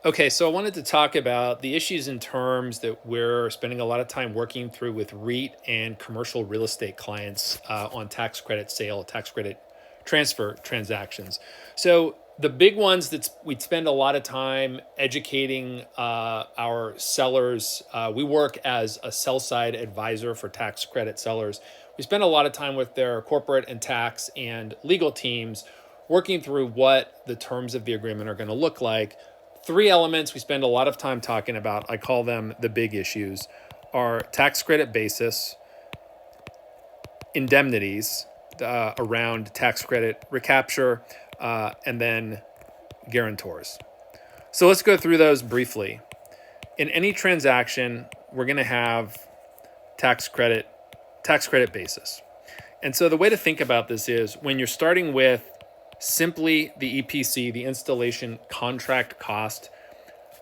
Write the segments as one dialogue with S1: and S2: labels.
S1: Okay, so I wanted to talk about the issues and terms that we're spending a lot of time working through with REIT and commercial real estate clients on tax credit sale, tax credit transfer transactions. So the big ones that we spend a lot of time educating our sellers. We work as a sell side advisor for tax credit sellers. We spend a lot of time with their corporate and tax and legal teams working through what the terms of the agreement are going to look like. Three elements we spend a lot of time talking about, I call them the big issues, are tax credit basis, indemnities around tax credit recapture, and then guarantors. So let's go through those briefly. In any transaction, we're going to have tax credit basis. And so the way to think about this is when you're starting with simply the EPC, the installation contract cost,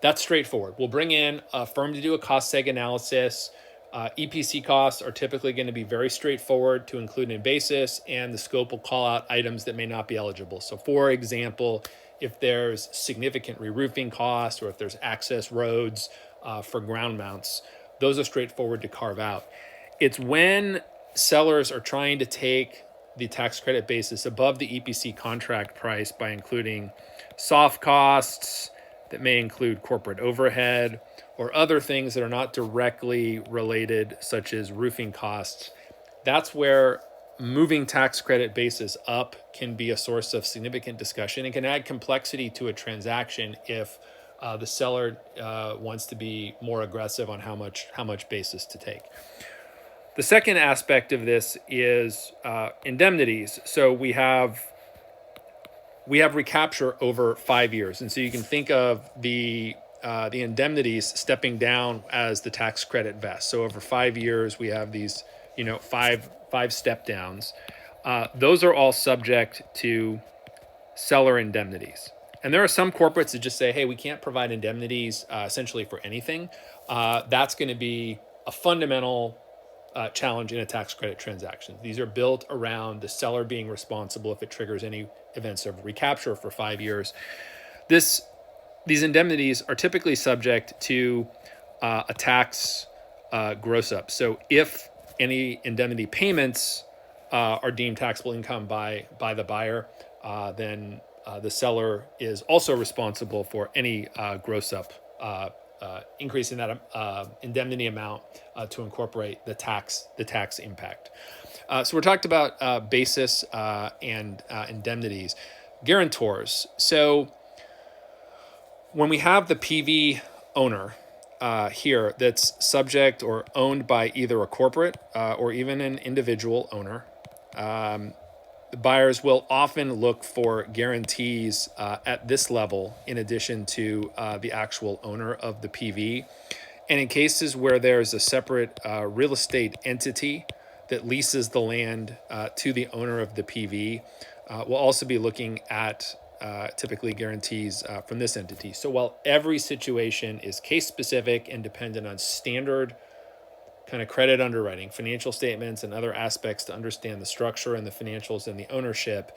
S1: that's straightforward. We'll bring in a firm to do a cost seg analysis. EPC costs are typically going to be very straightforward to include in basis, and the scope will call out items that may not be eligible. So for example, if there's significant re-roofing costs or if there's access roads for ground mounts, those are straightforward to carve out. It's when sellers are trying to take the tax credit basis above the EPC contract price by including soft costs that may include corporate overhead or other things that are not directly related, such as roofing costs. That's where moving tax credit basis up can be a source of significant discussion and can add complexity to a transaction if the seller wants to be more aggressive on how much basis to take. The second aspect of this is indemnities. So we have recapture over 5 years, and so you can think of the indemnities stepping down as the tax credit vests. So over 5 years, we have these five step downs. Those are all subject to seller indemnities. And there are some corporates that just say, hey, we can't provide indemnities essentially for anything. That's going to be a fundamental challenge in a tax credit transaction. These are built around the seller being responsible if it triggers any events of recapture for 5 years. These indemnities are typically subject to a tax gross up. So if any indemnity payments are deemed taxable income by the buyer, then the seller is also responsible for any gross up increase in that indemnity amount to incorporate the tax impact. So we're talking about basis and indemnities. Guarantors. So when we have the PV owner here that's subject or owned by either a corporate or even an individual owner, the buyers will often look for guarantees at this level in addition to the actual owner of the PV. And in cases where there's a separate real estate entity that leases the land to the owner of the PV, we'll also be looking at typically guarantees from this entity. So while every situation is case specific and dependent on standard kind of credit underwriting, financial statements, and other aspects to understand the structure and the financials and the ownership,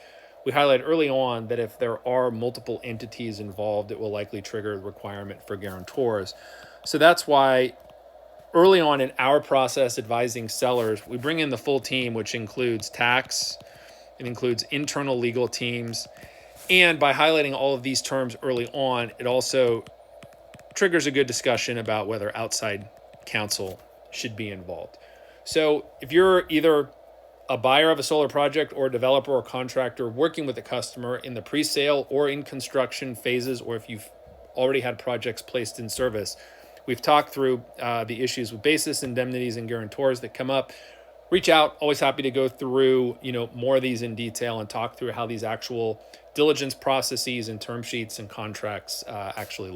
S1: we highlight early on that if there are multiple entities involved, it will likely trigger the requirement for guarantors. So that's why early on in our process advising sellers, we bring in the full team, which includes tax, it includes internal legal teams, and by highlighting all of these terms early on, it also triggers a good discussion about whether outside counsel should be involved. So if you're either a buyer of a solar project or a developer or contractor working with a customer in the pre-sale or in construction phases, or if you've already had projects placed in service, we've talked through the issues with basis, indemnities, and guarantors that come up. Reach out. Always happy to go through more of these in detail and talk through how these actual diligence processes and term sheets and contracts actually look.